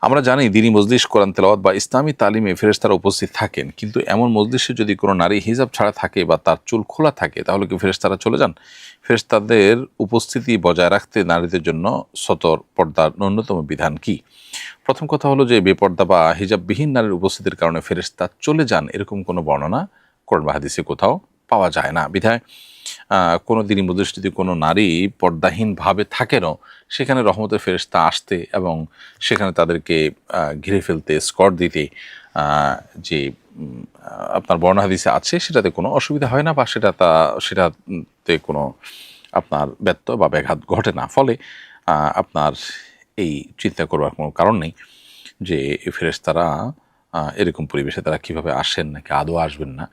আমরা জানি দিনী মজলিস, কোরআন তেলাওয়াত বা ইসলামী তালিমে ফেরেশতারা উপস্থিত থাকেন, কিন্তু এমন মজলিসে যদি কোনো নারী হিজাব ছাড়া থাকে বা তার চুল খোলা থাকে, তাহলে কি ফেরেশতারা চলে যান? ফেরেশতাদের উপস্থিতি বজায় রাখতে নারীদের জন্য সতর পর্দার ন্যূনতম বিধান কি? প্রথম কথা হলো যে বেপর্দা বা হিজাববিহীন নারীর উপস্থিতির কারণে ফেরেশতা চলে যান এরকম কোনো বর্ণনা কোরআন বা হাদিসে কোথাও পাওয়া যায় না। বিধায় কোনো দিনই মজলিস যদি কোনো নারী পর্দাহীনভাবে থাকেনও, সেখানে রহমতের ফেরেশতা আসতে এবং সেখানে তাদেরকে ঘিরে ফেলতে, স্কট দিতে যে আপনার বর্ণনা হাদিসে আছে, সেটাতে কোনো অসুবিধা হয় না বা সেটাতে কোনো আপনার ব্যত্যয় বা ব্যাঘাত ঘটে না। ফলে আপনার এই চিন্তা করবার কোনো কারণ নেই যে ফেরেশতারা এরকম পরিবেশে তারা কীভাবে আসেন, নাকি আদৌ আসবেন না।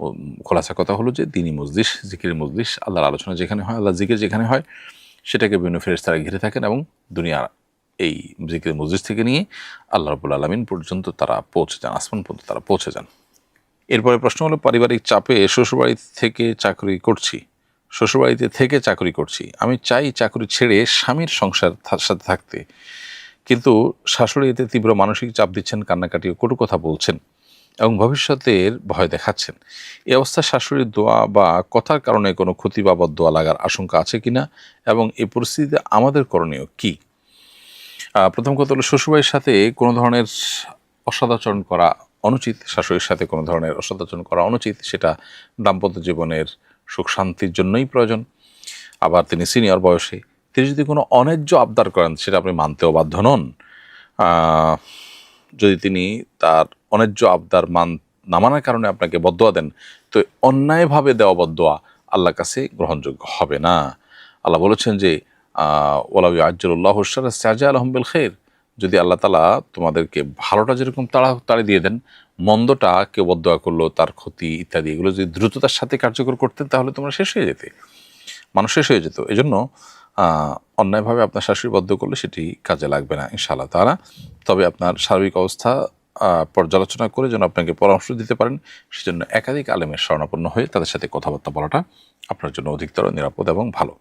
ও খোলাসা কথা হলো যে দিনী মজলিস, জিকিরের মজলিস, আল্লাহর আলোচনা যেখানে হয়, আল্লাহর জিকির যেখানে হয়, সেটাকে বিভিন্ন ফেরেশতারা ঘিরে থাকেন এবং দুনিয়ার এই জিকিরের মজলিস থেকে নিয়ে আল্লাহ রাব্বুল আলামিন পর্যন্ত তারা পৌঁছে যান, আসমান পর্যন্ত তারা পৌঁছে যান। এরপরে প্রশ্ন হলো, পারিবারিক চাপে শ্বশুরবাড়িতে থেকে চাকরি করছি। আমি চাই চাকরি ছেড়ে স্বামীর সংসার সাথে থাকতে, কিন্তু শাশুড়ি এতে তীব্র মানসিক চাপ দিচ্ছেন, কান্নাকাটি ও কটু কথা বলছেন এবং ভবিষ্যতের ভয় দেখাচ্ছেন। এই অবস্থায় শাশুড়ির দোয়া বা কথার কারণে কোনো ক্ষতি বা বদদোয়া লাগার আশঙ্কা আছে কিনা এবং এই পরিস্থিতিতে আমাদের করণীয় কি? প্রথম কথা হলো, শ্বশুরবাড়ির সাথে কোনো ধরনের অসদাচরণ করা অনুচিত। শাশুড়ির সাথে কোনো ধরনের অসদাচরণ করা অনুচিত। সেটা দাম্পত্য জীবনের সুখ শান্তির জন্যই প্রয়োজন। আবার তিনি সিনিয়র বয়সে, তিনি যদি কোনো অন্যায্য আবদার করেন, সেটা আপনি মানতেও বাধ্য নন। যদি তিনি তার অন্যায্য আবদার না মানার কারণে আপনাকে বদদোয়া দেন, তো অন্যায়ভাবে দেওয়া বদদোয়া আল্লাহর কাছে গ্রহণযোগ্য হবে না। আল্লাহ বলেছেন যে ওয়ালাউ ইয়াজ্জালুল্লাহু আশ-শাররা বিল খাইর, যদি আল্লাহ তাআলা তোমাদেরকে ভালোটা যেরকম তাড়াতাড়ি দিয়ে দেন, মন্দটা কেউ বদদোয়া করলো, তার ক্ষতি ইত্যাদি এগুলো যদি দ্রুততার সাথে কার্যকর করতেন, তাহলে তোমরা শেষ হয়ে যেতে, মানুষ শেষ হয়ে যেত। এজন্য অন্যায়ভাবে আপনার শাশুড়ি বদদোয়া করলে সেটি কাজে লাগবে না ইনশাআল্লাহ তাআলা। তবে আপনার সার্বিক অবস্থা পর্যালোচনা করে যেন আপনাকে পরামর্শ দিতে পারেন, সেজন্য একাধিক আলেমের শরণাপন্ন হয়ে তাদের সাথে কথাবার্তা বলাটা আপনার জন্য অধিকতর নিরাপদ এবং ভালো।